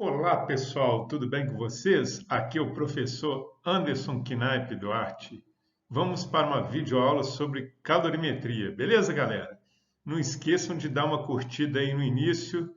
Olá, pessoal, tudo bem com vocês? Aqui é o professor Anderson Knaip Duarte. Vamos para uma videoaula sobre calorimetria, beleza, galera? Não esqueçam de dar uma curtida aí no início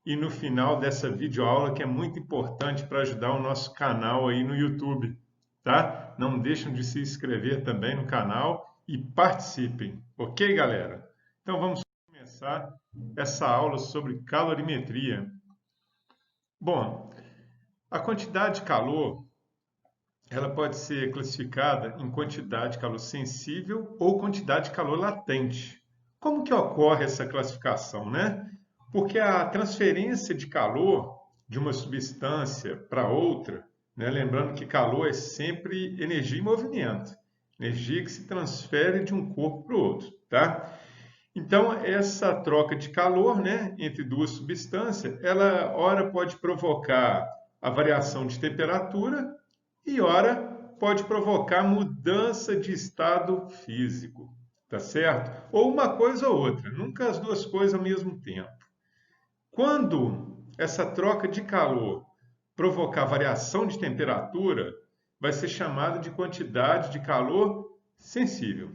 e no final dessa videoaula, que é muito importante para ajudar o nosso canal aí no YouTube, tá? Não deixem de se inscrever também no canal e participem, ok, galera? Então vamos começar essa aula sobre calorimetria. Bom, a quantidade de calor, ela pode ser classificada em quantidade de calor sensível ou quantidade de calor latente. Como que ocorre essa classificação, né? Porque a transferência de calor de uma substância para outra, né? Lembrando que calor é sempre energia em movimento, energia que se transfere de um corpo para o outro, tá? Então, essa troca de calor, né, entre duas substâncias, ela ora pode provocar a variação de temperatura e ora pode provocar mudança de estado físico, tá certo? Ou uma coisa ou outra, nunca as duas coisas ao mesmo tempo. Quando essa troca de calor provocar variação de temperatura, vai ser chamada de quantidade de calor sensível.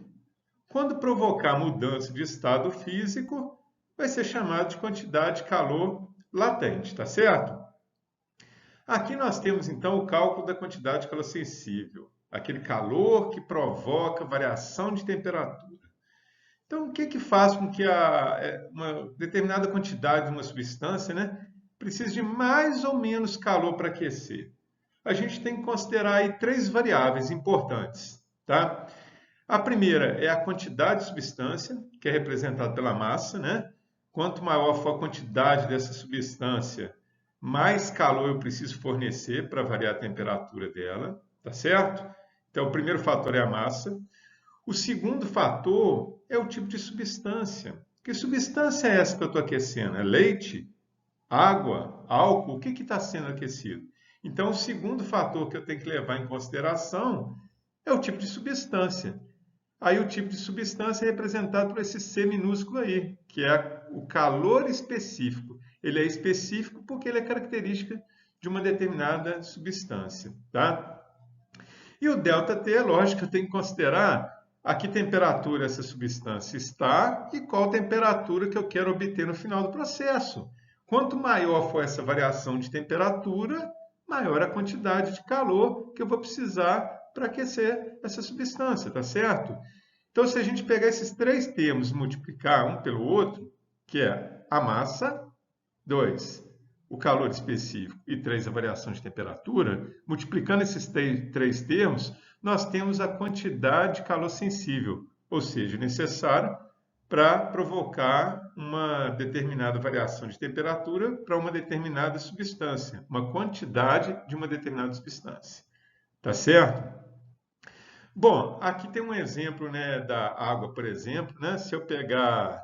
Quando provocar mudança de estado físico, vai ser chamado de quantidade de calor latente, tá certo? Aqui nós temos então o cálculo da quantidade de calor sensível, aquele calor que provoca variação de temperatura. Então, o que faz com que uma determinada quantidade de uma substância, né, precise de mais ou menos calor para aquecer? A gente tem que considerar aí três variáveis importantes, tá? A primeira é a quantidade de substância, que é representada pela massa, né? Quanto maior for a quantidade dessa substância, mais calor eu preciso fornecer para variar a temperatura dela, tá certo? Então, o primeiro fator é a massa. O segundo fator é o tipo de substância. Que substância é essa que eu estou aquecendo? É leite? Água? Álcool? O que está sendo aquecido? Então, o segundo fator que eu tenho que levar em consideração é o tipo de substância. Aí o tipo de substância é representado por esse C minúsculo aí, que é o calor específico. Ele é específico porque ele é característica de uma determinada substância, tá? E o ΔT, lógico, eu tenho que considerar a que temperatura essa substância está e qual temperatura que eu quero obter no final do processo. Quanto maior for essa variação de temperatura, maior a quantidade de calor que eu vou precisar para aquecer essa substância, tá certo? Então, se a gente pegar esses três termos e multiplicar um pelo outro, que é a massa, 2, o calor específico e 3, a variação de temperatura, multiplicando esses três termos, nós temos a quantidade de calor sensível, ou seja, necessário para provocar uma determinada variação de temperatura para uma determinada substância, uma quantidade de uma determinada substância. Tá certo? Bom, aqui tem um exemplo, né, da água, por exemplo, né? Se eu pegar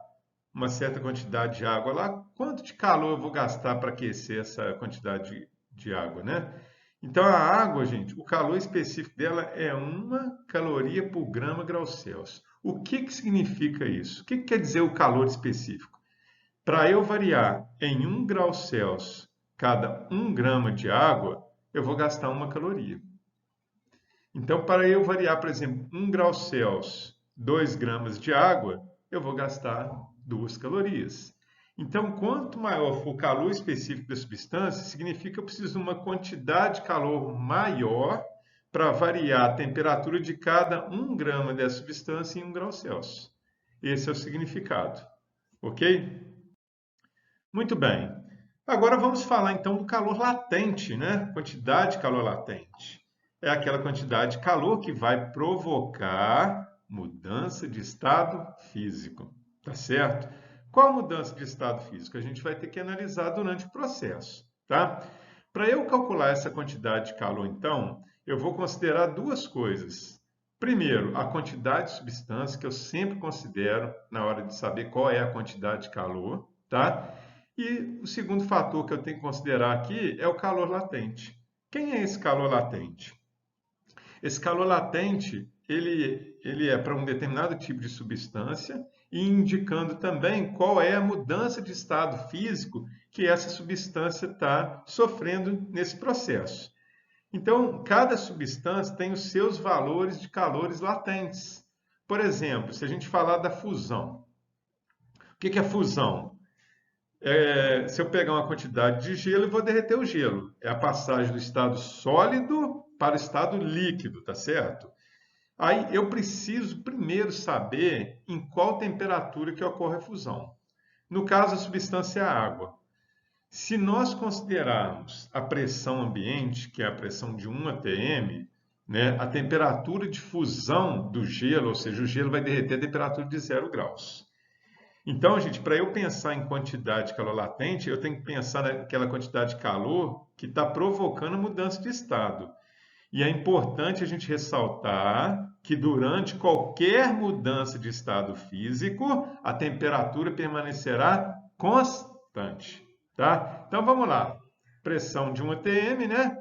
uma certa quantidade de água lá, quanto de calor eu vou gastar para aquecer essa quantidade de água, né? Então, a água, gente, o calor específico dela é 1 caloria por grama grau Celsius. O que significa isso? O que quer dizer o calor específico? Para eu variar em 1 grau Celsius cada 1 grama de água, eu vou gastar 1 caloria. Então, para eu variar, por exemplo, 1 grau Celsius, 2 gramas de água, eu vou gastar 2 calorias. Então, quanto maior for o calor específico da substância, significa que eu preciso de uma quantidade de calor maior para variar a temperatura de cada 1 grama dessa substância em 1 grau Celsius. Esse é o significado. Ok? Muito bem. Agora vamos falar então do calor latente, né? Quantidade de calor latente. É aquela quantidade de calor que vai provocar mudança de estado físico, tá certo? Qual mudança de estado físico? A gente vai ter que analisar durante o processo, tá? Para eu calcular essa quantidade de calor, então, eu vou considerar duas coisas. Primeiro, a quantidade de substância, que eu sempre considero na hora de saber qual é a quantidade de calor, tá? E o segundo fator que eu tenho que considerar aqui é o calor latente. Quem é esse calor latente? Esse calor latente, ele é para um determinado tipo de substância e indicando também qual é a mudança de estado físico que essa substância está sofrendo nesse processo. Então, cada substância tem os seus valores de calores latentes. Por exemplo, se a gente falar da fusão, o que é fusão? Se eu pegar uma quantidade de gelo, eu vou derreter o gelo. É a passagem do estado sólido para o estado líquido, tá certo? Aí eu preciso primeiro saber em qual temperatura que ocorre a fusão. No caso, a substância é a água. Se nós considerarmos a pressão ambiente, que é a pressão de 1 atm, né, a temperatura de fusão do gelo, ou seja, o gelo vai derreter a temperatura de 0 graus. Então, gente, para eu pensar em quantidade de calor latente, eu tenho que pensar naquela quantidade de calor que está provocando mudança de estado. E é importante a gente ressaltar que durante qualquer mudança de estado físico, a temperatura permanecerá constante, tá? Então vamos lá. Pressão de 1 atm, né?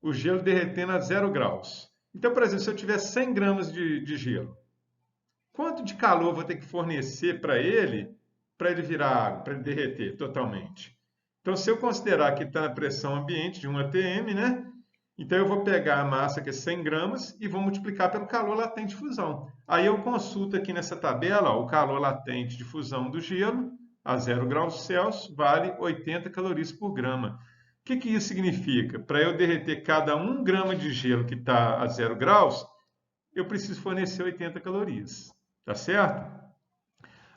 O gelo derretendo a 0 graus. Então, por exemplo, se eu tiver 100 gramas de gelo, quanto de calor eu vou ter que fornecer para ele virar água, para ele derreter totalmente? Então, se eu considerar que está na pressão ambiente de 1 atm, né? Então, eu vou pegar a massa, que é 100 gramas, e vou multiplicar pelo calor latente de fusão. Aí eu consulto aqui nessa tabela, ó, o calor latente de fusão do gelo a 0 graus Celsius vale 80 calorias por grama. O que isso significa? Para eu derreter cada 1 grama de gelo que está a 0 graus, eu preciso fornecer 80 calorias. Tá certo?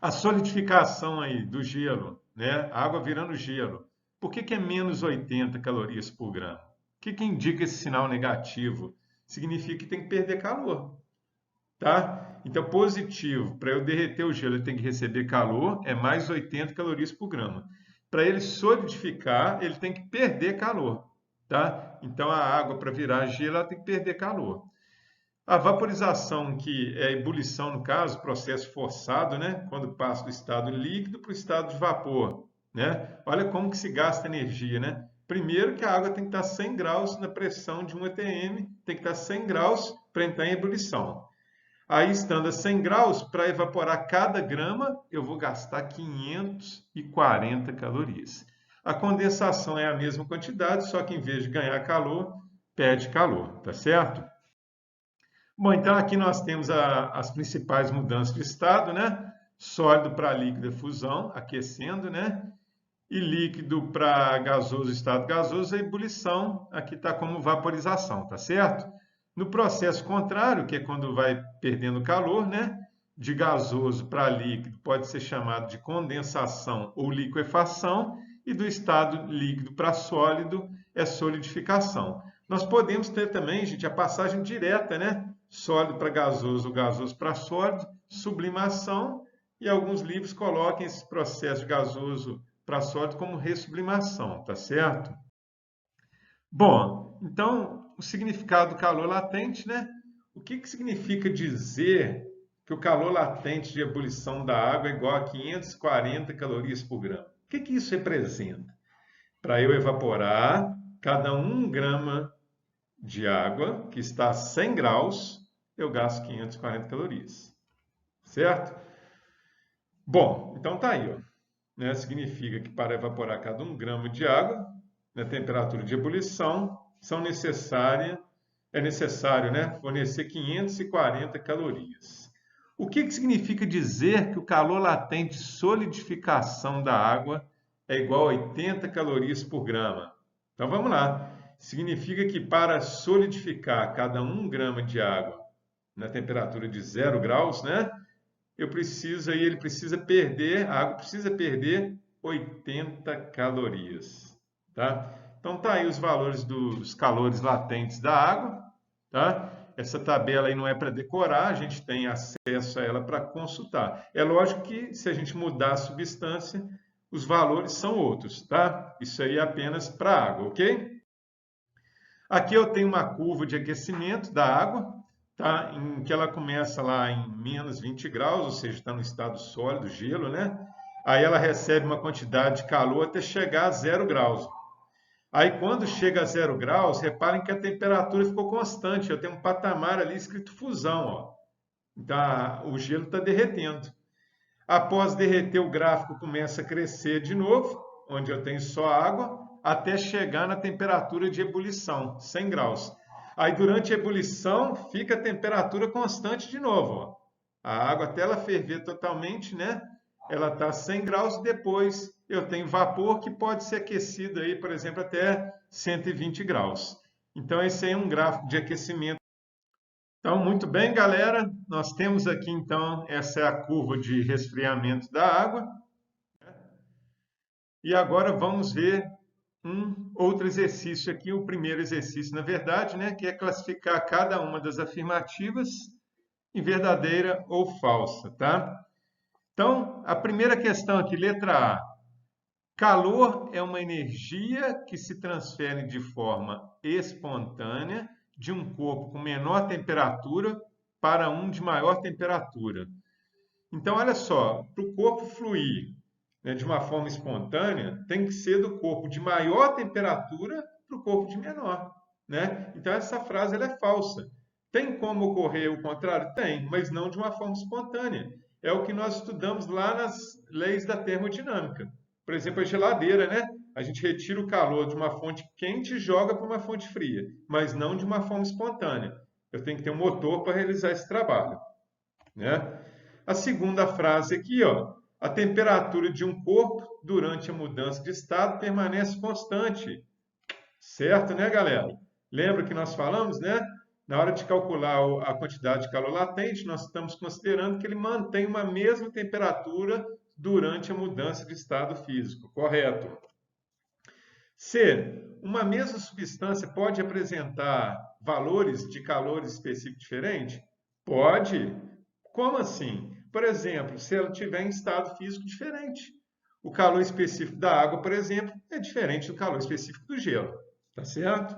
A solidificação aí do gelo, né? A água virando gelo. Por que é menos 80 calorias por grama? O que indica esse sinal negativo? Significa que tem que perder calor, tá? Então, positivo, para eu derreter o gelo, ele tem que receber calor, é mais 80 calorias por grama. Para ele solidificar, ele tem que perder calor, tá? Então, a água, para virar gelo, ela tem que perder calor. A vaporização, que é a ebulição, no caso, processo forçado, né? Quando passa do estado líquido para o estado de vapor, né? Olha como que se gasta energia, né? Primeiro que a água tem que estar 100 graus na pressão de 1 atm, tem que estar 100 graus para entrar em ebulição. Aí, estando a 100 graus, para evaporar cada grama, eu vou gastar 540 calorias. A condensação é a mesma quantidade, só que em vez de ganhar calor, perde calor, tá certo? Bom, então aqui nós temos as principais mudanças de estado, né? Sólido para líquido é fusão, aquecendo, né? E líquido para gasoso, estado gasoso, é ebulição, aqui está como vaporização, tá certo? No processo contrário, que é quando vai perdendo calor, né? De gasoso para líquido pode ser chamado de condensação ou liquefação, e do estado líquido para sólido é solidificação. Nós podemos ter também, gente, a passagem direta, né? Sólido para gasoso, gasoso para sólido, sublimação, e alguns livros colocam esse processo de gasoso para sólido como ressublimação, tá certo? Bom, então, o significado do calor latente, né? O que significa dizer que o calor latente de ebulição da água é igual a 540 calorias por grama? O que isso representa? Para eu evaporar cada 1 grama de água, que está a 100 graus, eu gasto 540 calorias, certo? Bom, então tá aí, ó. Né? Significa que para evaporar cada 1 grama de água, na temperatura de ebulição, é necessário, né, fornecer 540 calorias. O que significa dizer que o calor latente de solidificação da água é igual a 80 calorias por grama? Então vamos lá. Significa que para solidificar cada 1 grama de água na temperatura de 0 graus, né, ele precisa perder, a água precisa perder 80 calorias, tá? Então tá aí os valores dos calores latentes da água, tá? Essa tabela aí não é para decorar, a gente tem acesso a ela para consultar. É lógico que se a gente mudar a substância, os valores são outros, tá? Isso aí é apenas para a água, ok? Aqui eu tenho uma curva de aquecimento da água, tá? Em que ela começa lá em menos 20 graus, ou seja, está no estado sólido, gelo, né? Aí ela recebe uma quantidade de calor até chegar a 0 graus. Aí quando chega a 0 graus, reparem que a temperatura ficou constante. Eu tenho um patamar ali escrito fusão, ó. Então o gelo está derretendo. Após derreter, o gráfico começa a crescer de novo, onde eu tenho só água, até chegar na temperatura de ebulição, 100 graus. Aí, durante a ebulição, fica a temperatura constante de novo. Ó. A água, até ela ferver totalmente, né? Ela está a 100 graus e depois eu tenho vapor que pode ser aquecido, aí, por exemplo, até 120 graus. Então, esse aí é um gráfico de aquecimento. Então, muito bem, galera. Nós temos aqui, então, essa é a curva de resfriamento da água. E agora vamos ver um outro exercício aqui, o primeiro exercício, na verdade, né, que é classificar cada uma das afirmativas em verdadeira ou falsa, tá? Então, a primeira questão aqui, letra A. Calor é uma energia que se transfere de forma espontânea de um corpo com menor temperatura para um de maior temperatura. Então, olha só, para o corpo fluir, né, de uma forma espontânea, tem que ser do corpo de maior temperatura para o corpo de menor. Né? Então, essa frase ela é falsa. Tem como ocorrer o contrário? Tem, mas não de uma forma espontânea. É o que nós estudamos lá nas leis da termodinâmica. Por exemplo, a geladeira, né? A gente retira o calor de uma fonte quente e joga para uma fonte fria, mas não de uma forma espontânea. Eu tenho que ter um motor para realizar esse trabalho. Né? A segunda frase aqui, ó, a temperatura de um corpo durante a mudança de estado permanece constante. Certo, né, galera? Lembra que nós falamos, né? Na hora de calcular a quantidade de calor latente, nós estamos considerando que ele mantém uma mesma temperatura durante a mudança de estado físico, correto? C. Uma mesma substância pode apresentar valores de calor específico diferentes? Pode. Como assim? Por exemplo, se ela tiver em estado físico diferente. O calor específico da água, por exemplo, é diferente do calor específico do gelo. Tá certo?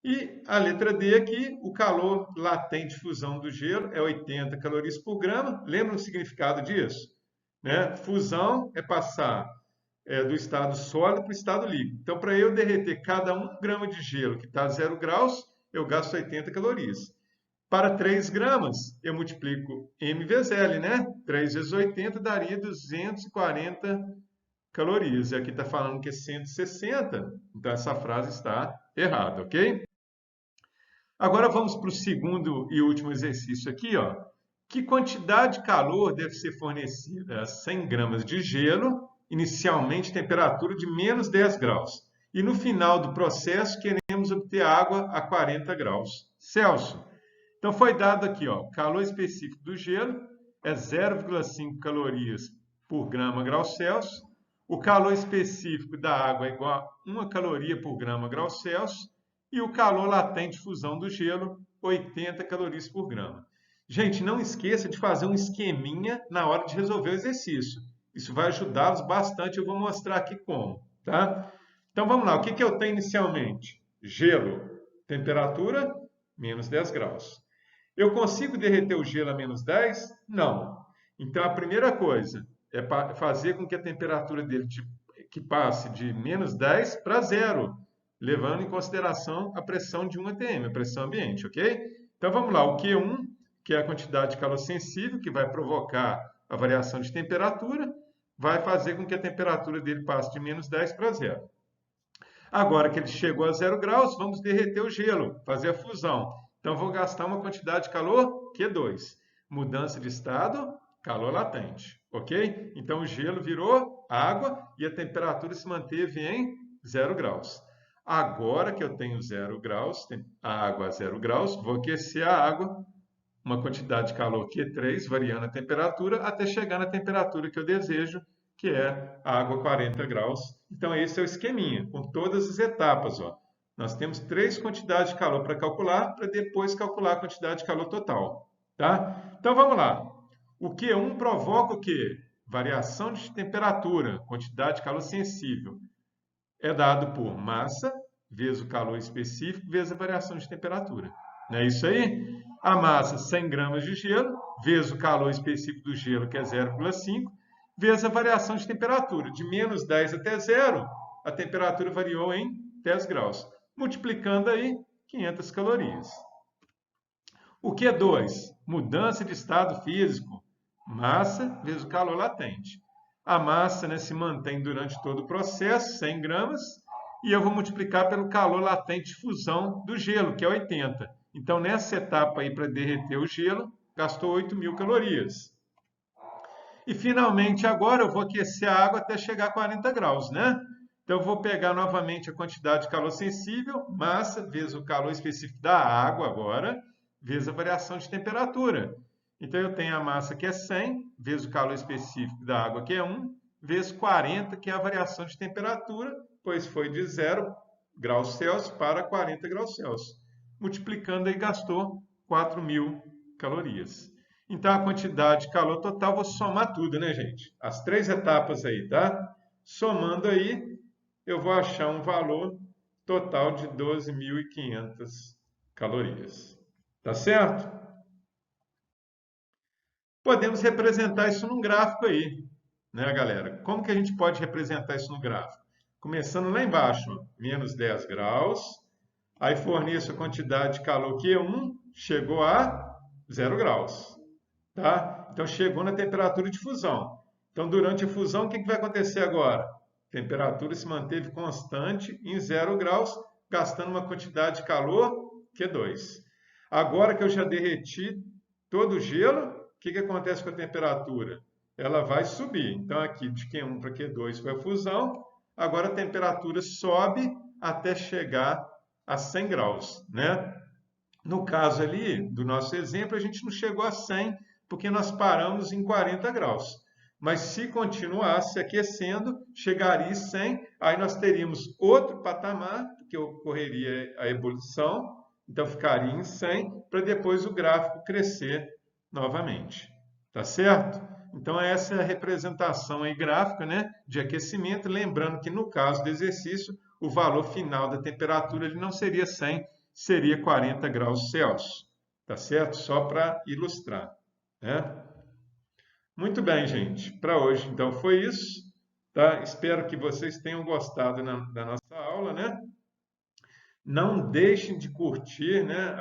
E a letra D aqui, o calor latente de fusão do gelo é 80 calorias por grama. Lembra o significado disso? Né? Fusão é passar do estado sólido para o estado líquido. Então, para eu derreter cada 1 grama de gelo que está a 0 graus, eu gasto 80 calorias. Para 3 gramas, eu multiplico M vezes L, né? 3 vezes 80 daria 240 calorias. E aqui está falando que é 160, então essa frase está errada, ok? Agora vamos para o segundo e último exercício aqui, ó. Que quantidade de calor deve ser fornecida a 100 gramas de gelo, inicialmente temperatura de menos 10 graus. E no final do processo queremos obter água a 40 graus Celsius. Então foi dado aqui, ó, calor específico do gelo é 0,5 calorias por grama grau Celsius. O calor específico da água é igual a 1 caloria por grama grau Celsius. E o calor latente de fusão do gelo, 80 calorias por grama. Gente, não esqueça de fazer um esqueminha na hora de resolver o exercício. Isso vai ajudá-los bastante, eu vou mostrar aqui como, tá? Então vamos lá, o que eu tenho inicialmente? Gelo, temperatura, menos 10 graus. Eu consigo derreter o gelo a menos 10? Não. Então a primeira coisa é fazer com que a temperatura dele que passe de menos 10 para 0, levando em consideração a pressão de 1 atm, a pressão ambiente, ok? Então vamos lá, o Q1, que é a quantidade de calor sensível, que vai provocar a variação de temperatura, vai fazer com que a temperatura dele passe de menos 10 para 0. Agora que ele chegou a 0 graus, vamos derreter o gelo, fazer a fusão. Então, vou gastar uma quantidade de calor, Q2. Mudança de estado, calor latente, ok? Então, o gelo virou água e a temperatura se manteve em 0 graus. Agora que eu tenho 0 graus, a água a 0 graus, vou aquecer a água, uma quantidade de calor Q3, variando a temperatura, até chegar na temperatura que eu desejo, que é a água 40 graus. Então, esse é o esqueminha, com todas as etapas. Ó. Nós temos 3 quantidades de calor para calcular, para depois calcular a quantidade de calor total. Tá? Então, vamos lá. O Q1 provoca o quê? Variação de temperatura, quantidade de calor sensível. É dado por massa, vezes o calor específico, vezes a variação de temperatura. Não é isso aí? A massa, 100 gramas de gelo, vezes o calor específico do gelo, que é 0,5, vezes a variação de temperatura. De menos 10 até 0, a temperatura variou em 10 graus. Multiplicando aí, 500 calorias. O Q2, mudança de estado físico. massa vezes o calor latente. A massa, né, se mantém durante todo o processo, 100 gramas, e eu vou multiplicar pelo calor latente de fusão do gelo, que é 80. Então, nessa etapa aí, para derreter o gelo, gastou 8.000 calorias. E, finalmente, agora eu vou aquecer a água até chegar a 40 graus, né? Então, eu vou pegar novamente a quantidade de calor sensível, massa, vezes o calor específico da água agora, vezes a variação de temperatura. Então, eu tenho a massa que é 100, vezes o calor específico da água que é 1, vezes 40, que é a variação de temperatura, pois foi de 0 graus Celsius para 40 graus Celsius. Multiplicando aí, gastou 4.000 calorias. Então, a quantidade de calor total, vou somar tudo, né, gente? As 3 etapas aí, tá? Somando aí, eu vou achar um valor total de 12.500 calorias. Tá certo? Podemos representar isso num gráfico aí, né, galera? Como que a gente pode representar isso no gráfico? Começando lá embaixo, ó, menos 10 graus, aí forneço a quantidade de calor Q1, chegou a 0 graus. Tá? Então, chegou na temperatura de fusão. Então, durante a fusão, o que vai acontecer agora? A temperatura se manteve constante em 0 graus, gastando uma quantidade de calor Q2. Agora que eu já derreti todo o gelo, o que acontece com a temperatura? Ela vai subir. Então, aqui de Q1 para Q2 foi a fusão. Agora a temperatura sobe até chegar a 100 graus, né? No caso ali do nosso exemplo, a gente não chegou a 100 porque nós paramos em 40 graus. Mas se continuasse aquecendo, chegaria a 100, aí nós teríamos outro patamar, que ocorreria a ebulição, então ficaria em 100, para depois o gráfico crescer novamente. Tá certo? Então essa é a representação aí gráfica, né, de aquecimento, lembrando que no caso do exercício, o valor final da temperatura ele não seria 100, seria 40 graus Celsius. Tá certo? Só para ilustrar, né? Muito bem, gente. Para hoje, então, foi isso. Tá? Espero que vocês tenham gostado da nossa aula, né? Não deixem de curtir, né,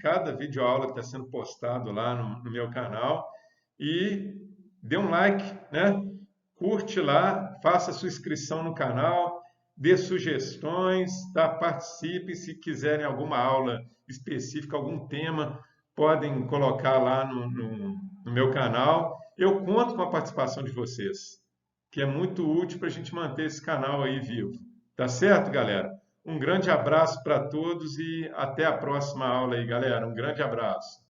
cada videoaula que está sendo postado lá no meu canal e dê um like, né? Curte lá, faça sua inscrição no canal, dê sugestões, tá? Participe. Se quiserem alguma aula específica, algum tema, podem colocar lá no meu canal. Eu conto com a participação de vocês, que é muito útil para a gente manter esse canal aí vivo. Tá certo, galera? Um grande abraço para todos e até a próxima aula aí, galera. Um grande abraço.